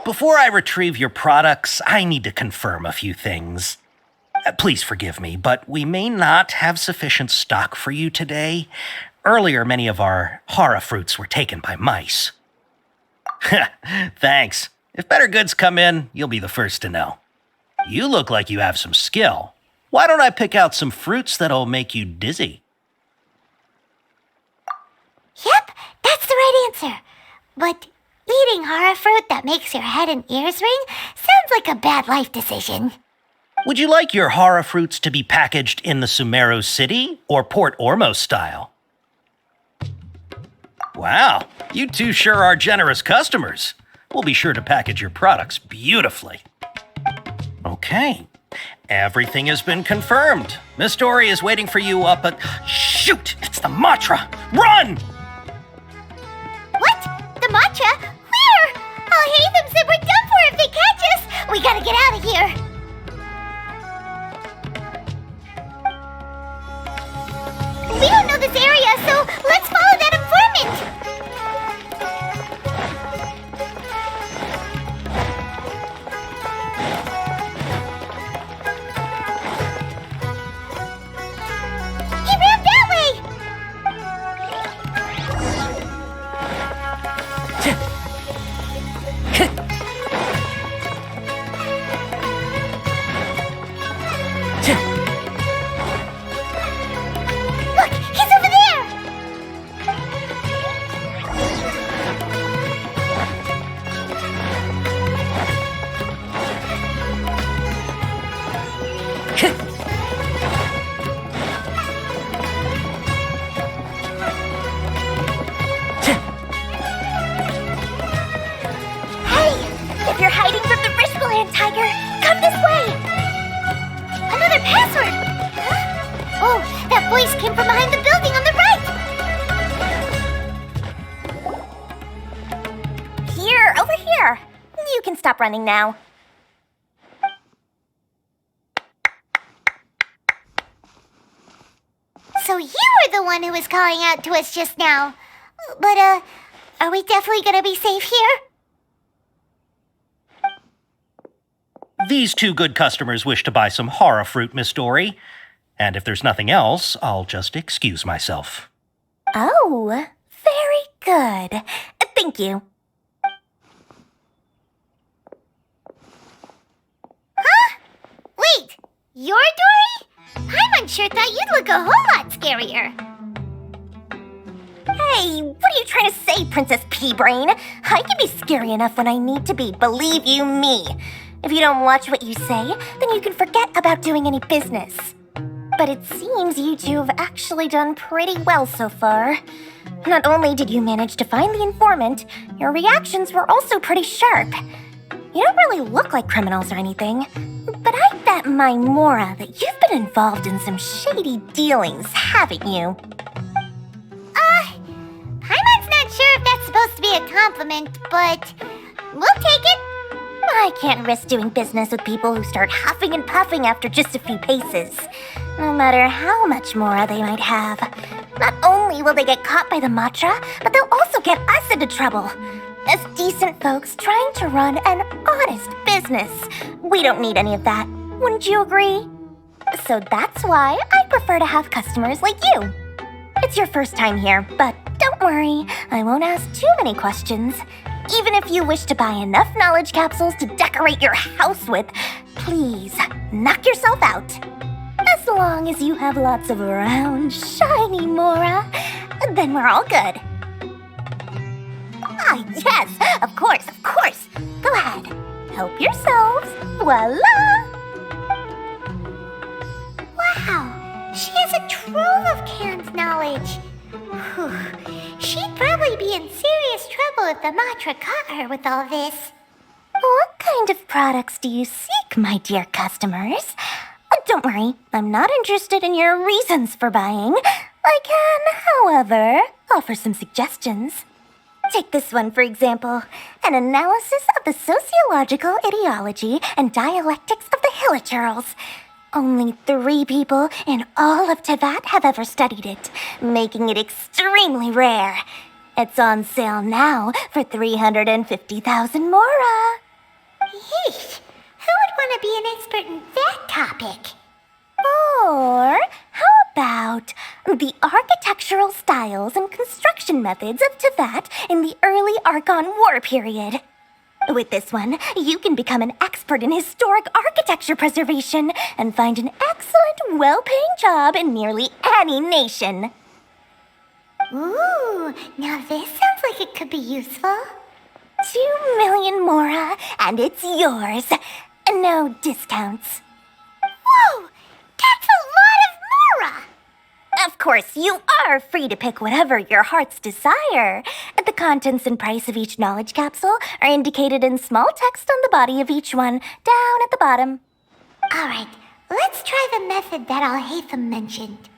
Before I retrieve your products, I need to confirm a few things. Please forgive me, but we may not have sufficient stock for you today. Earlier, many of our hara fruits were taken by mice. Thanks. If better goods come in, you'll be the first to know. You look like you have some skill. Why don't I pick out some fruits that'll make you dizzy? Yep, that's the right answer. But eating hara fruit that makes your head and ears ring sounds like a bad life decision. Would you like your hara fruits to be packaged in the Sumeru City or Port Ormos style? Wow, you two sure are generous customers. We'll be sure to package your products beautifully. Okay, everything has been confirmed. Miss Dory is waiting for you up at... Shoot, it's the Matra! Run! What? The matcha? Where? Oh, hey, them said we're done for if they catch us. We gotta get out of here. We don't know this area, so let's follow that informant. He ran that way. Look, he's over there. Hey, if you're hiding from the Rishmaland tiger, come this way. Another password. Huh? Oh, that voice came from behind the building on the right. Here, over here. You can stop running now. So you were the one who was calling out to us just now. But, are we definitely gonna be safe here? These two good customers wish to buy some hara fruit, Miss Dory. And if there's nothing else, I'll just excuse myself. Oh, very good. Thank you. Huh? Wait, you're Dory? Paimon thought you'd look a whole lot scarier. Hey, what are you trying to say, Princess Pea-Brain? I can be scary enough when I need to be, believe you me. If you don't watch what you say, then you can forget about doing any business. But it seems you two have actually done pretty well so far. Not only did you manage to find the informant, your reactions were also pretty sharp. You don't really look like criminals or anything, but I bet my Mora that you've been involved in some shady dealings, haven't you? Paimon's not sure if that's supposed to be a compliment, but we'll take it. I can't risk doing business with people who start huffing and puffing after just a few paces. No matter how much Mora they might have. Not only will they get caught by the Matra, but they'll also get us into trouble. As decent folks trying to run an honest business. We don't need any of that. Wouldn't you agree? So that's why I prefer to have customers like you. It's your first time here, but don't worry, I won't ask too many questions. Even if you wish to buy enough knowledge capsules to decorate your house with, please knock yourself out. As long as you have lots of round, shiny Mora, then we're all good. Ah, yes, of course, of course. Go ahead, help yourselves. Voila! Wow, she has a trove of canned knowledge. Whew. She'd probably be in serious trouble if the Matra caught her with all this. What kind of products do you seek, my dear customers? Don't worry, I'm not interested in your reasons for buying. I can, however, offer some suggestions. Take this one, for example. An analysis of the sociological ideology and dialectics of the Hilichurls. Only 3 people in all of Teyvat have ever studied it, making it extremely rare. It's on sale now for 350,000 Mora. Yeesh. Who would want to be an expert in that topic? Or how about the architectural styles and construction methods of Teyvat in the early Archon War period? With this one, you can become an expert in historic architecture preservation and find an excellent, well-paying job in nearly any nation. Ooh, now this sounds like it could be useful. 2 million Mora, and it's yours. No discounts. Whoa! That's a lot of Mora! Of course, you are free to pick whatever your heart's desire. The contents and price of each knowledge capsule are indicated in small text on the body of each one, down at the bottom. Alright, let's try the method that Alhaitham mentioned.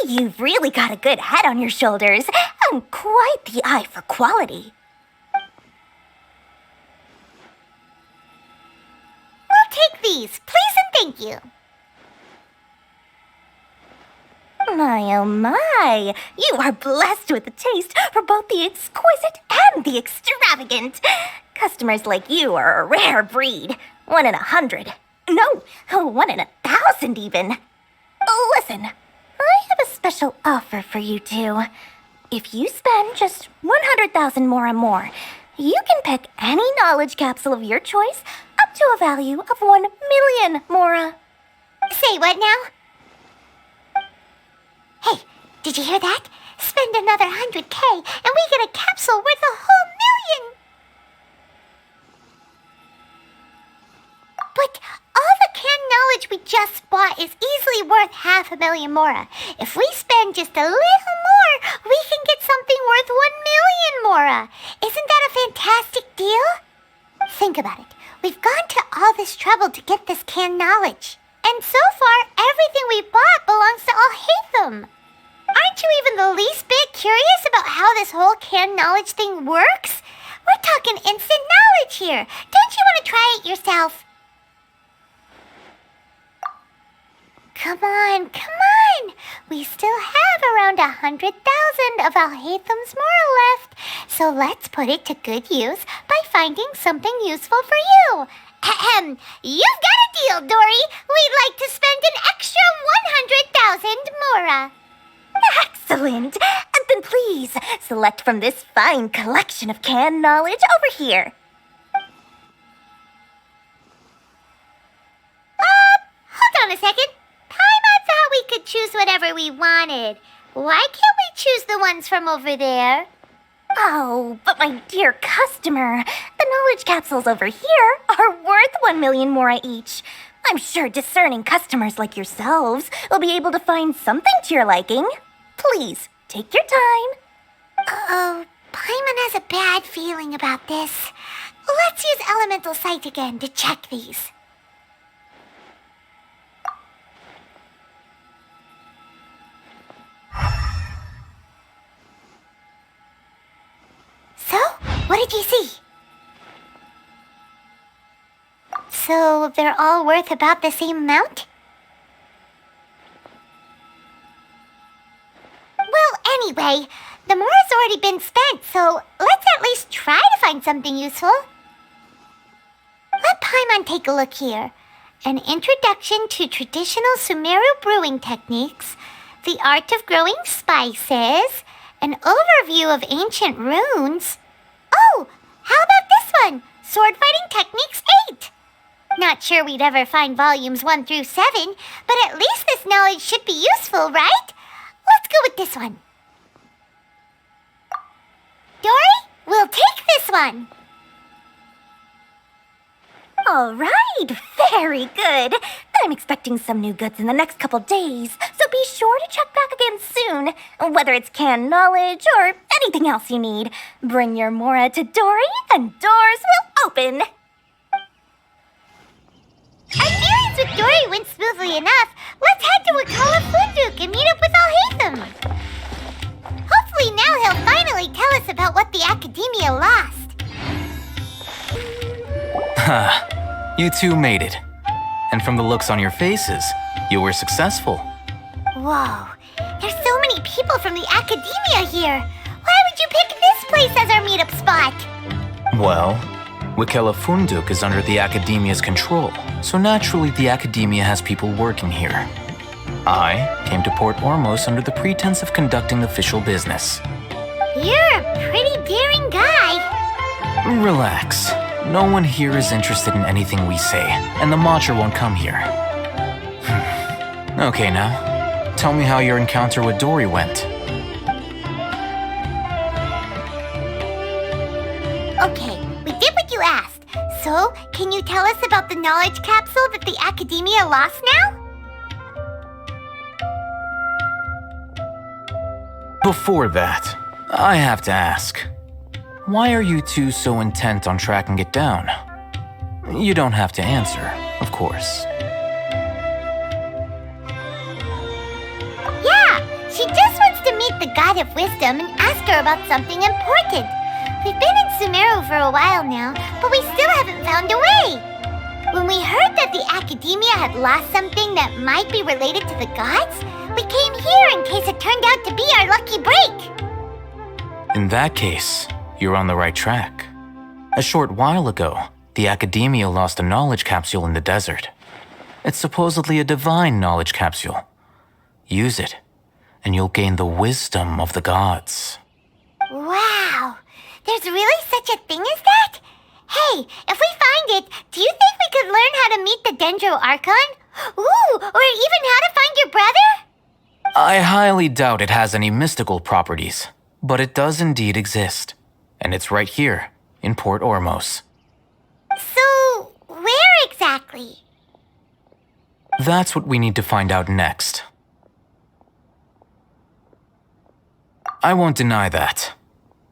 You've really got a good head on your shoulders and quite the eye for quality. We'll take these, please and thank you. My, oh my, you are blessed with a taste for both the exquisite and the extravagant. Customers like you are a rare breed. 1 in 100. No, 1 in 1,000 even. Listen, I have a special offer for you two. If you spend just 100,000 more, you can pick any knowledge capsule of your choice up to a value of 1 million Mora. Say what now? Hey, did you hear that? Spend another 100K and we get a capsule worth a whole million! But all the canned knowledge we just bought is easily worth 500,000 Mora. If we spend just a little more, we can get something worth 1 million Mora. Isn't that a fantastic deal? Think about it. We've gone to all this trouble to get this canned knowledge. And so far, everything we bought belongs to Alhaitham. Aren't you even the least bit curious about how this whole canned knowledge thing works? We're talking instant knowledge here. Don't you want to try it yourself? Come on. We still have around 100,000 of Alhaitham's Mora left. So let's put it to good use by finding something useful for you. Ahem. You've got a deal, Dory. We'd like to spend an extra 100,000 Mora. Excellent! And then please, select from this fine collection of canned knowledge over here. Hold on a second. Paimon thought we could choose whatever we wanted. Why can't we choose the ones from over there? Oh, but my dear customer, the knowledge capsules over here are worth 1 million Mora each. I'm sure discerning customers like yourselves will be able to find something to your liking. Please, take your time. Uh-oh, Paimon has a bad feeling about this. Let's use Elemental Sight again to check these. So, what did you see? So, they're all worth about the same amount? Well, anyway, the Mora's already been spent, so let's at least try to find something useful. Let Paimon take a look here. An introduction to traditional Sumeru brewing techniques, the art of growing spices, an overview of ancient runes. Oh, how about this one? Sword Fighting Techniques 8. Not sure we'd ever find volumes 1 through 7, but at least this knowledge should be useful, right? Let's go with this one. Dory, we'll take this one. All right, very good. I'm expecting some new goods in the next couple days, so be sure to check back again soon. Whether it's canned knowledge or anything else you need, bring your Mora to Dory and doors will open. Our dealings with Dory went smoothly enough. Let's head to Wakala Funduk and meet up with Alhaitham. You two made it. And from the looks on your faces, you were successful. Whoa, there's so many people from the academia here. Why would you pick this place as our meetup spot? Well, Wikela Funduk is under the academia's control, so naturally the academia has people working here. I came to Port Ormos under the pretense of conducting official business. You're a pretty daring guy. Relax. No one here is interested in anything we say, and the Matcha won't come here. Okay now, tell me how your encounter with Dory went. Okay, we did what you asked. So, can you tell us about the knowledge capsule that the academia lost now? Before that, I have to ask, why are you two so intent on tracking it down? You don't have to answer, of course. Yeah, she just wants to meet the God of Wisdom and ask her about something important. We've been in Sumeru for a while now, but we still haven't found a way. When we heard that the academia had lost something that might be related to the gods, we came here in case it turned out to be our lucky break. In that case, you're on the right track. A short while ago, the academia lost a knowledge capsule in the desert. It's supposedly a divine knowledge capsule. Use it, and you'll gain the wisdom of the gods. Wow, there's really such a thing as that? Hey, if we find it, do you think we could learn how to meet the Dendro Archon? Ooh, or even how to find your brother? I highly doubt it has any mystical properties, but it does indeed exist. And it's right here, in Port Ormos. So, where exactly? That's what we need to find out next. I won't deny that.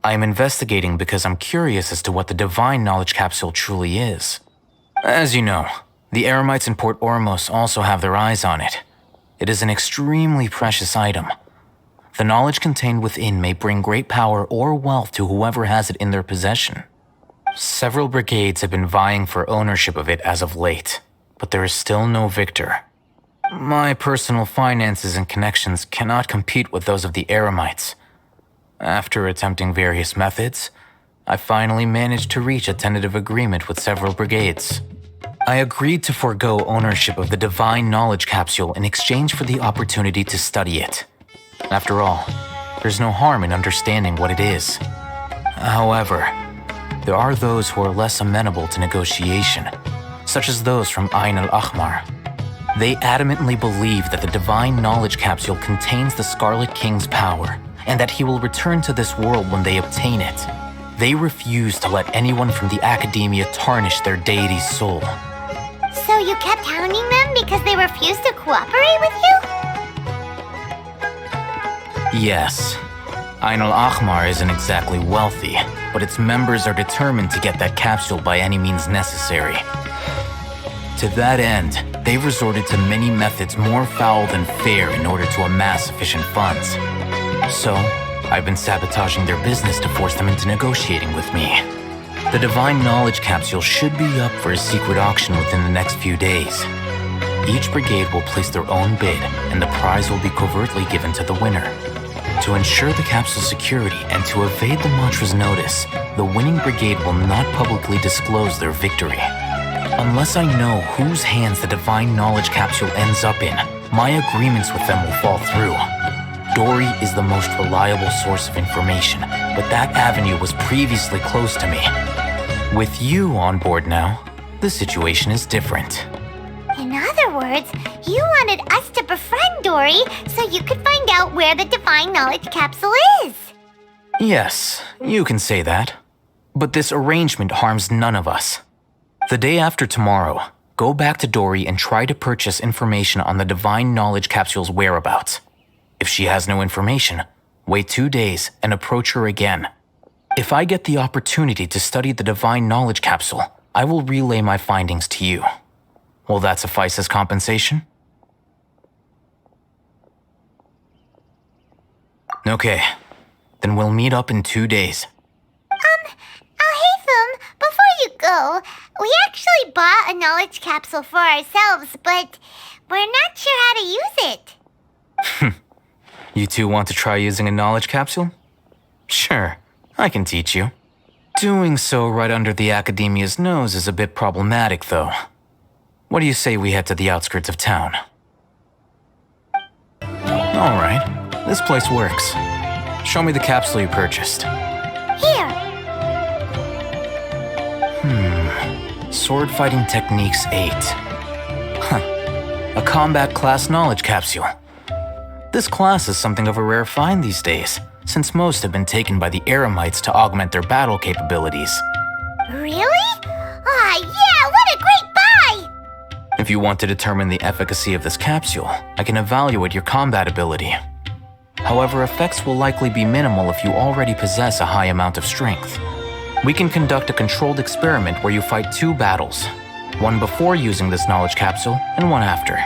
I am investigating because I'm curious as to what the divine knowledge capsule truly is. As you know, the Eremites in Port Ormos also have their eyes on it. It is an extremely precious item. The knowledge contained within may bring great power or wealth to whoever has it in their possession. Several brigades have been vying for ownership of it as of late, but there is still no victor. My personal finances and connections cannot compete with those of the Eremites. After attempting various methods, I finally managed to reach a tentative agreement with several brigades. I agreed to forego ownership of the divine knowledge capsule in exchange for the opportunity to study it. After all, there's no harm in understanding what it is. However, there are those who are less amenable to negotiation, such as those from Ain al-Ahmar. They adamantly believe that the divine knowledge capsule contains the Scarlet King's power, and that he will return to this world when they obtain it. They refuse to let anyone from the academia tarnish their deity's soul. So you kept hounding them because they refused to cooperate with you? Yes. Ain al-Ahmar isn't exactly wealthy, but its members are determined to get that capsule by any means necessary. To that end, they've resorted to many methods more foul than fair in order to amass sufficient funds. So, I've been sabotaging their business to force them into negotiating with me. The divine knowledge capsule should be up for a secret auction within the next few days. Each brigade will place their own bid, and the prize will be covertly given to the winner. To ensure the capsule's security and to evade the mantra's notice, the winning brigade will not publicly disclose their victory. Unless I know whose hands the divine knowledge capsule ends up in, my agreements with them will fall through. Dory is the most reliable source of information, but that avenue was previously closed to me. With you on board now, the situation is different. In other words, you wanted us to befriend Dory so you could find out where the divine knowledge capsule is. Yes, you can say that. But this arrangement harms none of us. The day after tomorrow, go back to Dory and try to purchase information on the divine knowledge capsule's whereabouts. If she has no information, wait 2 days and approach her again. If I get the opportunity to study the divine knowledge capsule, I will relay my findings to you. Will that suffice as compensation? Okay, then we'll meet up in 2 days. Alhaitham, before you go, we actually we bought a knowledge capsule for ourselves, but we're not sure how to use it. You two want to try using a knowledge capsule? Sure, I can teach you. Doing so right under the Academia's nose is a bit problematic, though. What do you say we head to the outskirts of town? Alright, this place works. Show me the capsule you purchased. Here. Sword Fighting Techniques 8. A combat class knowledge capsule. This class is something of a rare find these days, since most have been taken by the Eremites to augment their battle capabilities. Really? Ah, yeah, what a great buy! If you want to determine the efficacy of this capsule, I can evaluate your combat ability. However, effects will likely be minimal if you already possess a high amount of strength. We can conduct a controlled experiment where you fight 2 battles, one before using this knowledge capsule and one after.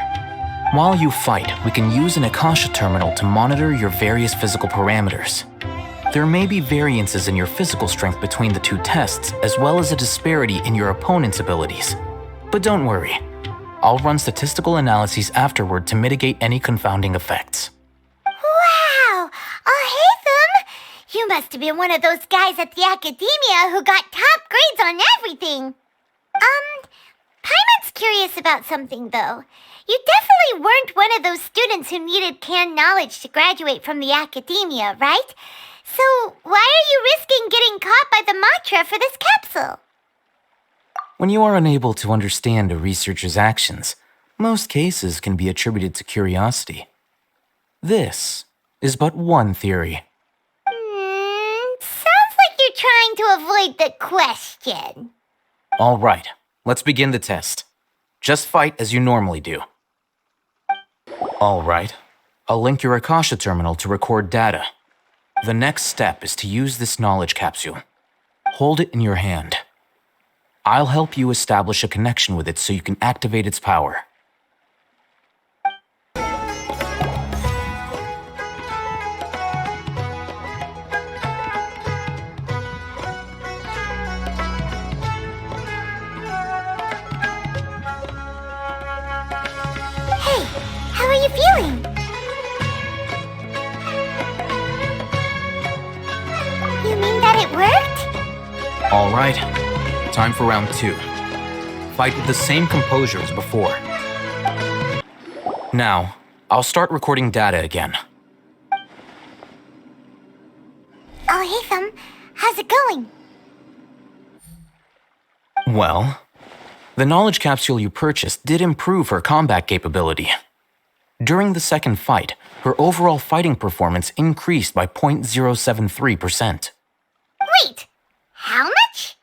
While you fight, we can use an Akasha terminal to monitor your various physical parameters. There may be variances in your physical strength between the 2 tests, as well as a disparity in your opponent's abilities. But don't worry, I'll run statistical analyses afterward to mitigate any confounding effects. Wow! Haytham! You must have been one of those guys at the Academia who got top grades on everything. Paimon's curious about something, though. You definitely weren't one of those students who needed canned knowledge to graduate from the Academia, right? So why are you risking getting caught by the Matra for this capsule? When you are unable to understand a researcher's actions, most cases can be attributed to curiosity. This is but one theory. Sounds like you're trying to avoid the question. All right, let's begin the test. Just fight as you normally do. All right, I'll link your Akasha terminal to record data. The next step is to use this knowledge capsule. Hold it in your hand. I'll help you establish a connection with it so you can activate its power. Hey, how are you feeling? You mean that it worked? All right, time for round 2. Fight with the same composure as before. Now, I'll start recording data again. Haytham, how's it going? Well, the knowledge capsule you purchased did improve her combat capability. During the second fight, her overall fighting performance increased by 0.073%. Wait, how much?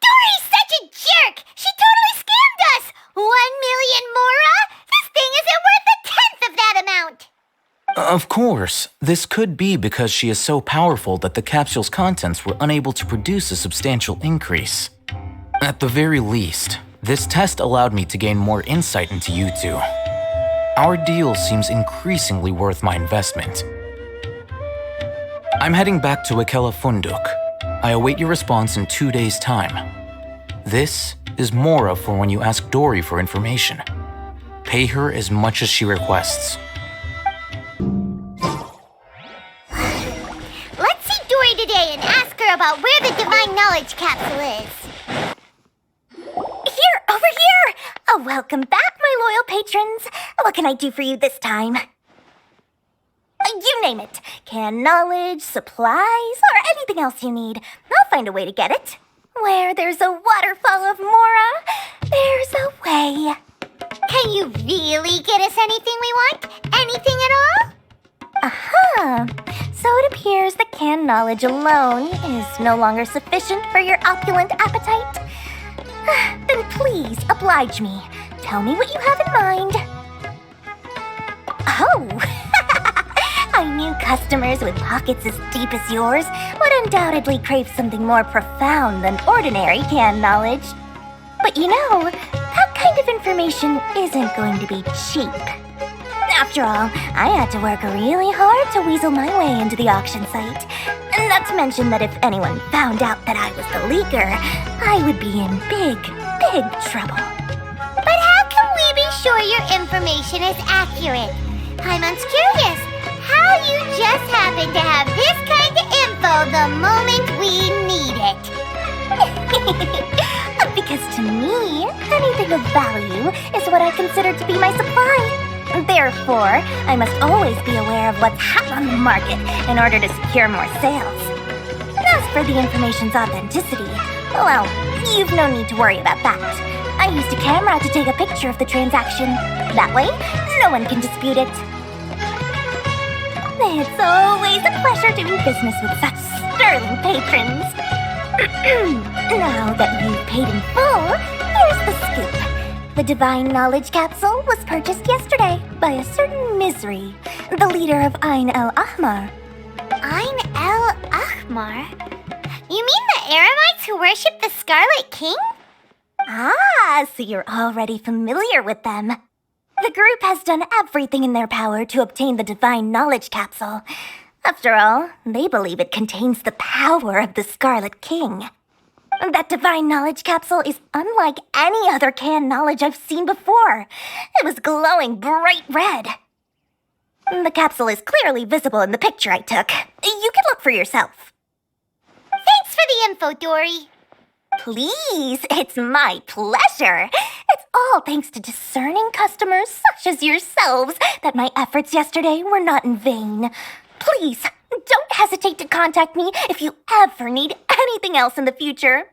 Dory's such a jerk! She totally scammed us! 1 million mora? This thing isn't worth a tenth of that amount! Of course, this could be because she is so powerful that the capsule's contents were unable to produce a substantial increase. At the very least, this test allowed me to gain more insight into you two. Our deal seems increasingly worth my investment. I'm heading back to Akela Funduk. I await your response in 2 days' time. This is Mora for when you ask Dory for information. Pay her as much as she requests. Let's see Dory today and ask her about where the Divine Knowledge Capsule is. Here, over here! Oh, welcome back, my loyal patrons. What can I do for you this time? You name it. Canned knowledge, supplies, or anything else you need. I'll find a way to get it. Where there's a waterfall of Mora, there's a way. Can you really get us anything we want? Anything at all? Aha! So it appears that canned knowledge alone is no longer sufficient for your opulent appetite. Then please oblige me. Tell me what you have in mind. Oh! I knew customers with pockets as deep as yours would undoubtedly crave something more profound than ordinary canned knowledge. But you know, that kind of information isn't going to be cheap. After all, I had to work really hard to weasel my way into the auction site. Not to mention that if anyone found out that I was the leaker, I would be in big, big trouble. But how can we be sure your information is accurate? Paimon's curious how you just happen to have this kind of info the moment we need it. Because to me, anything of value is what I consider to be my supply. Therefore, I must always be aware of what's hot on the market in order to secure more sales. As for the information's authenticity, well, you've no need to worry about that. I used a camera to take a picture of the transaction. That way, no one can dispute it. It's always a pleasure doing business with such sterling patrons. Now that you've paid in full, here's the scoop. The Divine Knowledge Capsule was purchased yesterday by a certain Misery, the leader of Ain el-Ahmar. Ain el-Ahmar? You mean the Eremites who worship the Scarlet King? Ah, so you're already familiar with them. The group has done everything in their power to obtain the Divine Knowledge Capsule. After all, they believe it contains the power of the Scarlet King. That Divine Knowledge Capsule is unlike any other canned knowledge I've seen before. It was glowing bright red. The capsule is clearly visible in the picture I took. You can look for yourself. Thanks for the info, Dory. Please, it's my pleasure. It's all thanks to discerning customers such as yourselves that my efforts yesterday were not in vain. Please, don't hesitate to contact me if you ever need anything else in the future.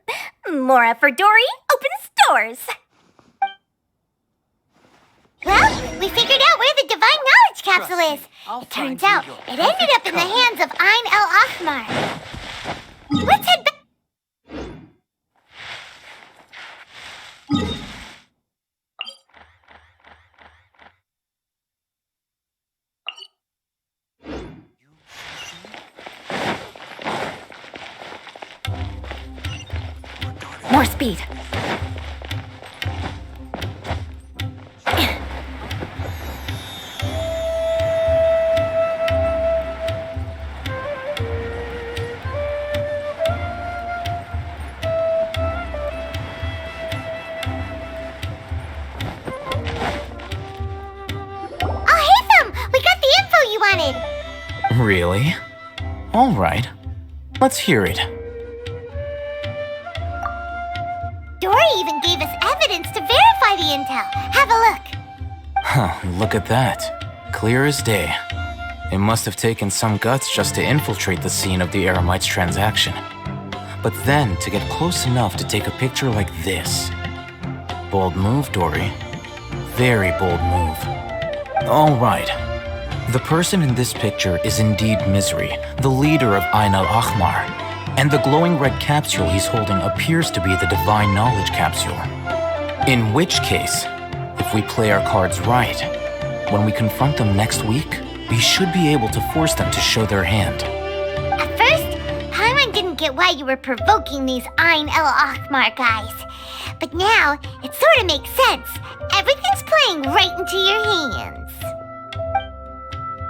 Mora for Dory opens doors. Well, we figured out where the Divine Knowledge Capsule is. It turns out it ended up in the hands of Ain el-Ahmar. Let's head back. More speed. Really? All right. Let's hear it. Dory even gave us evidence to verify the intel. Have a look. Huh, look at that. Clear as day. It must have taken some guts just to infiltrate the scene of the Eremites transaction. But then to get close enough to take a picture like this. Bold move, Dory. Very bold move. All right. The person in this picture is indeed Misery, the leader of Ain el-Ahmar, and the glowing red capsule he's holding appears to be the Divine Knowledge Capsule. In which case, if we play our cards right, when we confront them next week, we should be able to force them to show their hand. At first, Paimon didn't get why you were provoking these Ain el-Ahmar guys. But now, it sort of makes sense. Everything's playing right into your hands.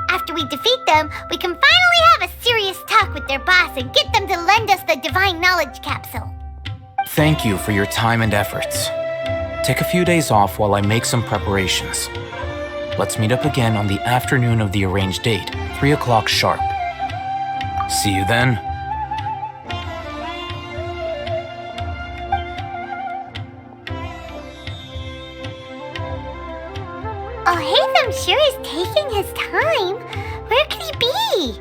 After we defeat them, we can finally have a serious talk with their boss and get them to lend us the Divine Knowledge Capsule. Thank you for your time and efforts. Take a few days off while I make some preparations. Let's meet up again on the afternoon of the arranged date, 3 o'clock sharp. See you then. Alhaitham sure is taking his time. Where could he be?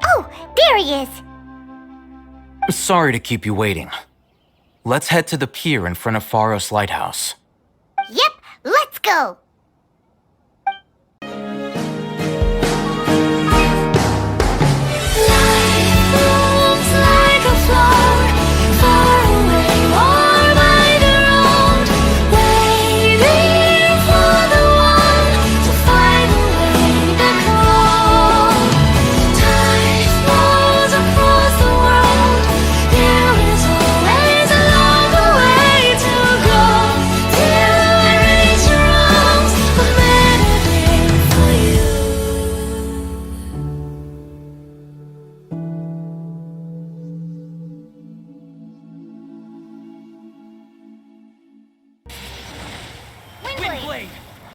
Oh, there he is. Sorry to keep you waiting. Let's head to the pier in front of Pharos Lighthouse. Yep, let's go. Always a longer way to go till I reach your arms. blade.